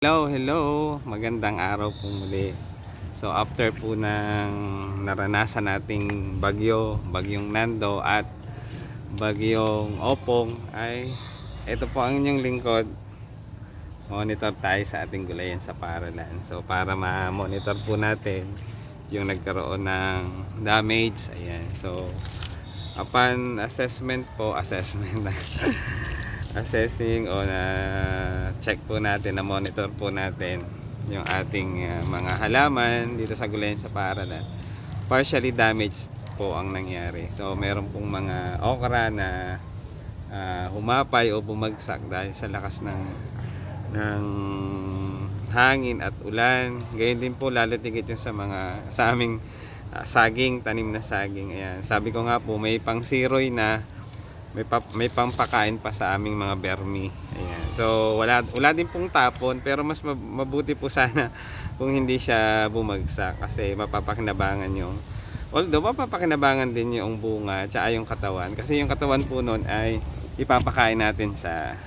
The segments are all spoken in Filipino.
Hello, magandang araw po muli. So after po ng naranasan nating bagyong Nando at bagyong Opong ay ito po ang inyong lingkod. Monitor tayo sa ating gulayan sa Paralan. So para ma-monitor po natin yung nagkaroon ng damage. Ayan. So upon assessment assessing o na check po natin, na monitor po natin yung ating mga halaman dito sa gulayan sa Paralan. Partially damaged po ang nangyari. So meron pong mga okra na humapay o bumagsak dahil sa lakas ng hangin at ulan. Gayon din po lalo tigit yung sa aming saging, tanim na saging. Ayan. Sabi ko nga po, may pang siroy na, may pampakain pa sa aming mga bermi. Ayan. So wala din pong tapon, pero mas mabuti po sana kung hindi siya bumagsak kasi mapapakinabangan yung, although mapapakinabangan din yung bunga at yung katawan, kasi yung katawan po nun ay ipapakain natin sa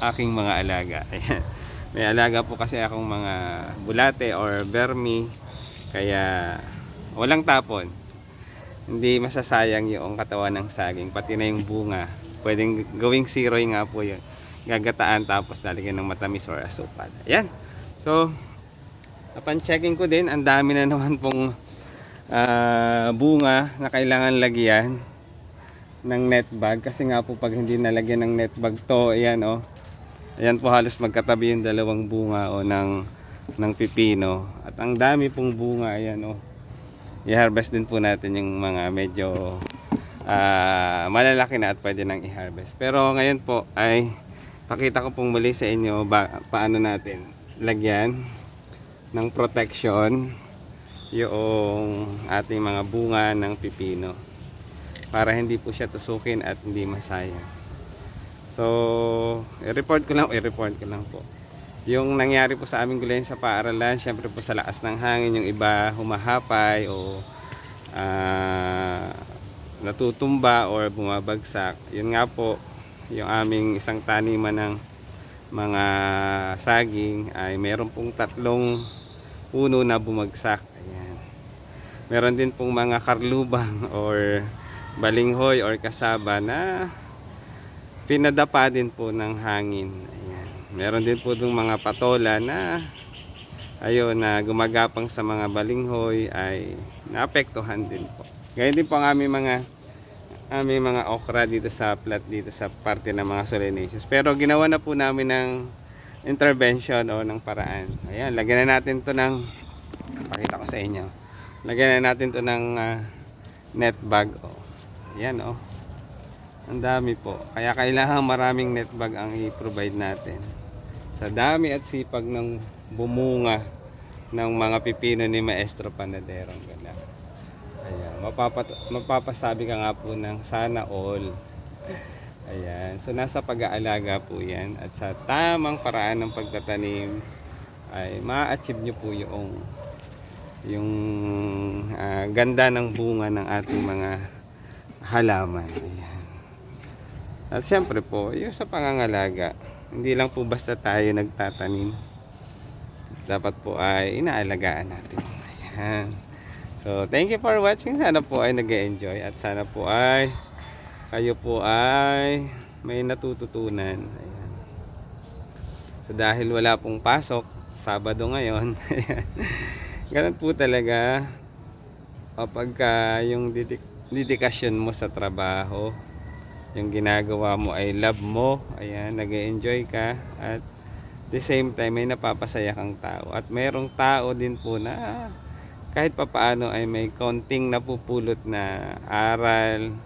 aking mga alaga. Ayan. May alaga po kasi akong mga bulate or bermi, kaya walang tapon. Hindi masasayang yung katawan ng saging, pati na yung bunga. Pwedeng gawing siroy nga po yun. Gagataan tapos lalagyan ng matamis or asukal. Ayan. So, upon checking ko din, ang dami na naman pong bunga na kailangan lagyan ng net bag. Kasi nga po pag hindi nalagyan ng net bag to, ayan o. Ayan po, halos magkatabi yung dalawang bunga o ng pipino. At ang dami pong bunga, ayan o. I-harvest din po natin yung mga medyo malalaki na at pwede nang i-harvest. Pero ngayon po ay pakita ko pong muli sa inyo paano natin lagyan ng protection yung ating mga bunga ng pipino para hindi po siya tusukin at hindi masayang. So i-report ko lang po yung nangyari po sa aming gulayan sa Paralan. Syempre po sa lakas ng hangin, yung iba humahapay o natutumba or bumabagsak. Yun nga po, yung aming isang taniman ng mga saging ay meron pong 3 puno na bumagsak. Ayan. Meron din pong mga karlubang or balinghoy or kasaba na pinadapa din po ng hangin. Meron din po itong mga patola na ayun, na gumagapang sa mga balinghoy ay naapektuhan din po. Ganyan din po ang aming mga okra dito sa plat, dito sa parte ng mga solanaceous. Pero ginawa na po namin ng intervention o ng paraan. Ayan, lagyan na natin to ng, pakita ko sa inyo. Lagyan na natin to ng net bag. Ayan o. Ang dami po. Kaya kailangan maraming net bag ang i-provide natin. Sa dami at sipag ng bumunga ng mga pipino ni Maestro Panadero. Ayan. Mapapasabi ka nga po ng sana all. Ayan. So nasa pag-aalaga po yan. At sa tamang paraan ng pagtatanim ay ma-achieve nyo po yung ganda ng bunga ng ating mga halaman. Ayan. At syempre po, yung sa pangangalaga, hindi lang po basta tayo nagtatanim. Dapat po ay inaalagaan natin. Ayan. So, thank you for watching. Sana po ay nag-enjoy at sana po ay kayo po ay may natututunan. Ayan. So, dahil wala pong pasok, Sabado ngayon, ganun po talaga kapag yung dedikasyon mo sa trabaho, yung ginagawa mo ay love mo, ayan, nag-enjoy ka at the same time may napapasaya kang tao. At mayroong tao din po na kahit papaano ay may konting napupulot na aral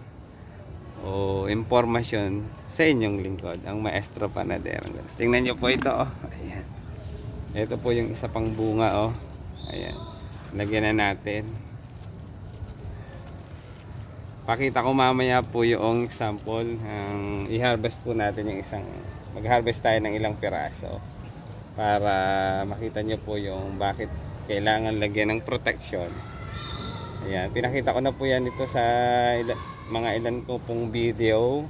o impormasyon sa inyong lingkod, ang Maestro Panadero. Tingnan nyo po ito, oh. Ayan. Ito po yung isa pang bunga, oh. Ayan. Lagyan na natin. Pakita ko mamaya po yung example. I-harvest po natin yung mag-harvest tayo ng ilang piraso para makita nyo po yung bakit kailangan lagyan ng protection. Ayan, pinakita ko na po yan dito sa mga ilan ko pong video,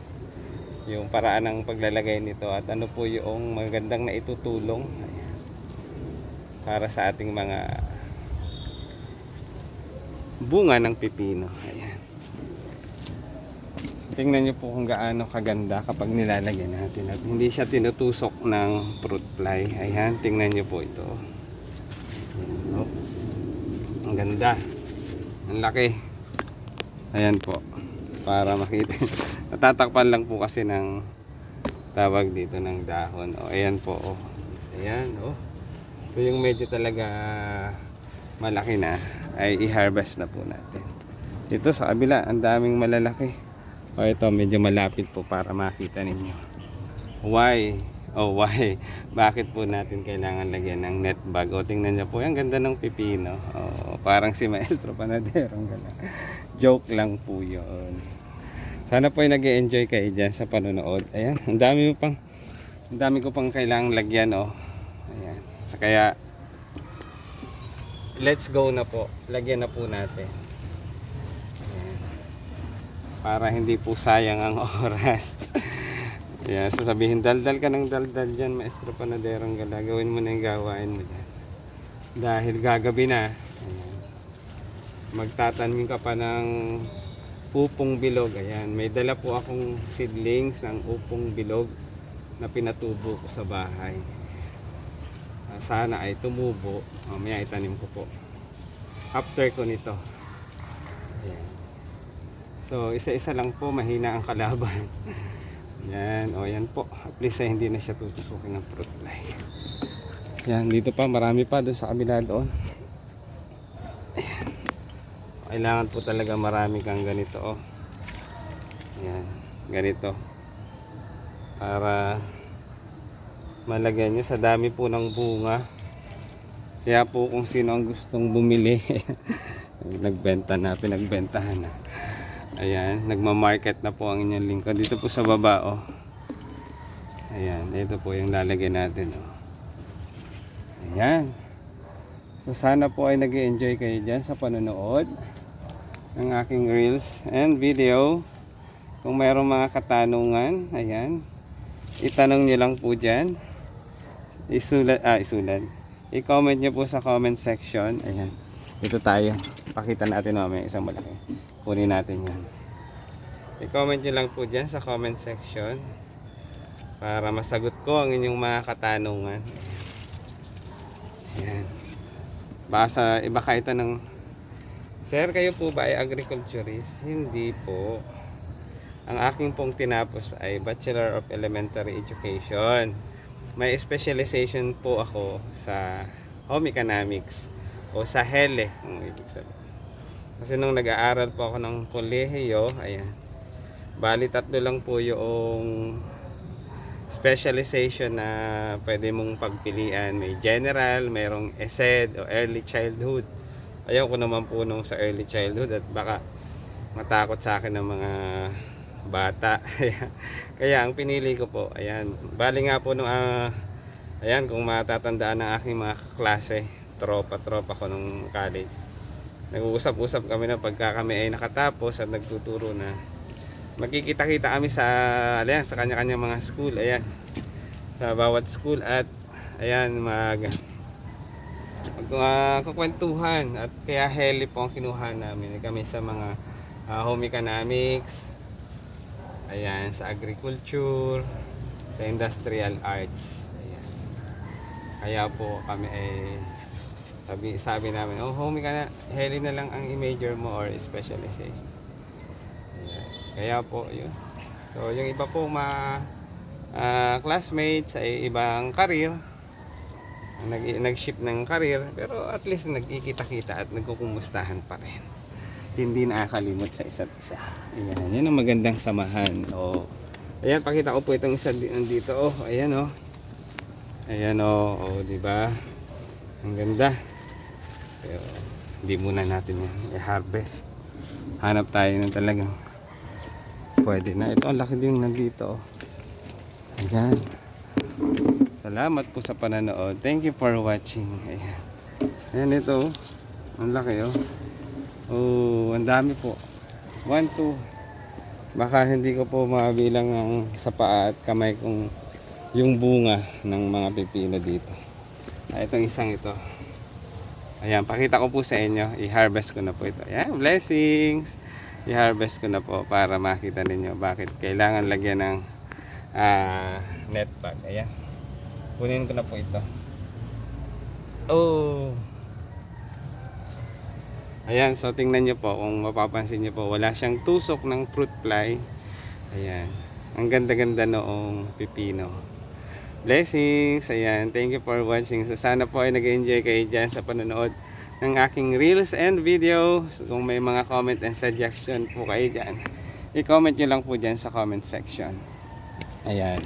yung paraan ng paglalagay nito at ano po yung magandang na itutulong. Ayan. para sa ating mga bunga ng pipino. Ayan. Tingnan nyo po kung gaano kaganda kapag nilalagyan natin at hindi siya tinutusok ng fruit fly. Ayan, tingnan nyo po ito. Ayan, oh. Ang ganda. Ang laki. Ayan po. Para makita. Natatakpan lang po kasi ng tawag dito ng dahon. O, ayan po. Oh. Ayan. Oh. So yung medyo talaga malaki na ay i-harvest na po natin. Dito sa kabila, ang daming malalaki. O ito, medyo malapit po para makita ninyo. Why? Oh, why? Bakit po natin kailangan lagyan ng net bag? O, tingnan nyo po, ang ganda ng pipino. Oh, parang si Maestro Panadero. Joke lang po yun. Sana po ay nag-enjoy kayo dyan sa panonood. Ayan, ang dami ko pang kailangang lagyan. Oh. Ayan. So, kaya, let's go na po. Lagyan na po natin. Para hindi po sayang ang oras. Yeah, sasabihin, daldal ka ng daldal dyan, Maestro Panaderong Gala. Gawin mo na yung gawain mo dyan. Dahil gagabi na. Ayan. Magtatanim ka pa ng upong bilog. Ayan, may dala po akong seedlings ng upong bilog na pinatubo ko sa bahay. Sana ay tumubo. Mamaya itanim ko po. After ko nito. Ayan. So, isa-isa lang po, mahina ang kalaban. Yan, o yan po. At least ay hindi na siya tutusukin ng fruit fly. Yan, dito pa, marami pa doon sa kabila doon. Ayan. Kailangan po talaga marami kang ganito, oh. Yan, ganito. Para malagyan nyo sa dami po ng bunga. Kaya po kung sino ang gustong bumili, pinagbentahan na. Ayan, nagma-market na po ang inyong lingkod. Dito po sa baba, oh. Ayan, ito po yung lalagyan natin, oh. Ayan. So, sana po ay nag-enjoy kayo dyan sa panonood ng aking reels and video. Kung mayroong mga katanungan, ayan, itanong nyo lang po dyan. Isulat. I-comment nyo po sa comment section. Ayan, dito tayo. Pakita natin mamaya isang malaki. Kunin natin yan. I-comment nyo lang po dyan sa comment section para masagot ko ang inyong mga katanungan. Ayan. Baka ito ng, Sir, kayo po ba ay agriculturist? Hindi po. Ang aking pong tinapos ay Bachelor of Elementary Education. May specialization po ako sa Home Economics o sa HELE, kung ibig sabihin. Kasi nung nag-aaral po ako ng kolehiyo, ayan, bali 3 lang po yung specialization na pwede mong pagpilian. May general, mayroong ESED o early childhood. Ayaw ko naman po nung sa early childhood at baka matakot sa akin ng mga bata. Kaya ang pinili ko po, ayan, bali nga po nung ayan, kung matatandaan ng aking mga klase, tropa ko nung college, nag-uusap-usap kami na pagka kami ay nakatapos at nagtuturo na, magkikita-kita kami sa, ayan, sa kanya-kanya mga school, ayan, sa bawat school, at ayan, kukwentuhan. At kaya HELE po ang kinuha namin kami sa mga home economics, ayan, sa agriculture, sa industrial arts. Ayan. Kaya po kami ay sabi namin, oh, home ka na, HELE na lang ang i-major mo or specialization. Ayan. Kaya po yun. So yung iba po classmates ay ibang career, nag-shift ng career, pero at least nagkikita-kita at nagkukumustahan pa rin. Hindi nakakalimot sa isa't isa. Ayan, yan ang magandang samahan. Oh. Ayan, pakita ko po itong isa dito. Oh, ayan, oh. Ayan, oh, oh, di ba? Ang ganda. Pero hindi muna natin yan i-harvest. Hanap tayo ng talagang pwede na. Ito ang laki din nandito, oh. Ayan. Salamat po sa pananood. Thank you for watching. Ayan. Ayan, ito, oh. Ang laki, oh. Oh, ang dami po. 1, 2. Baka hindi ko po mabilang ng sa paa at kamay kung yung bunga ng mga pipino dito. Itong isang ito. Ayan, pakita ko po sa inyo. I-harvest ko na po ito. Ayan, blessings. I-harvest ko na po para makita ninyo bakit kailangan lagyan ng net bag. Ayan. Kunin ko na po ito. Oh. Ayan, so tingnan nyo po, kung mapapansin nyo po, wala siyang tusok ng fruit fly. Ayan, ang ganda-ganda noong pipino. Blessings, ayan, thank you for watching. So sana po ay nag-enjoy kayo dyan sa panonood ng aking reels and videos. Kung may mga comment and suggestion po kayo dyan, i-comment nyo lang po dyan sa comment section. Ayan,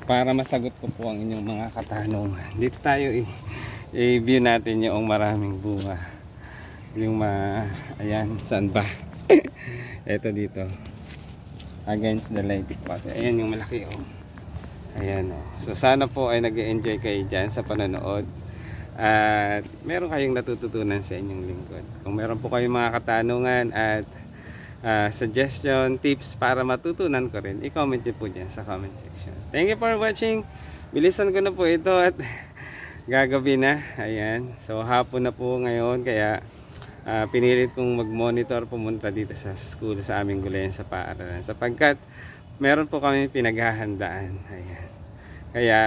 para masagot ko po ang inyong mga katanungan. Dito tayo i-view natin yung maraming bunga. Yung ayan, saan ba? Ito dito. Against the light kasi. Ayan yung malaki oh. Ayan oh. So sana po ay nag-enjoy kayo dyan sa panonood. At meron kayong natututunan sa inyong lingkod. Kung meron po kayong mga katanungan at suggestion, tips para matutunan ko rin, i-comment nyo po dyan sa comment section. Thank you for watching. Bilisan ko na po ito at gagabi na. Ayan. So hapon na po ngayon kaya pinilit kong mag-monitor pumunta dito sa school sa aming gulayan sa paaralan sapagkat meron po kami pinaghahandaan. Ayan. Kaya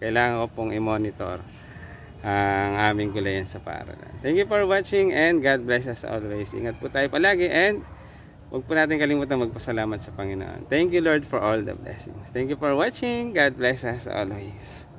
kailangan ko pong i-monitor ang aming gulayan sa paaralan. Thank you for watching and God bless us always. Ingat po tayo palagi and huwag po natin kalimutan magpasalamat sa Panginoon. Thank you Lord for all the blessings. Thank you for watching. God bless us always.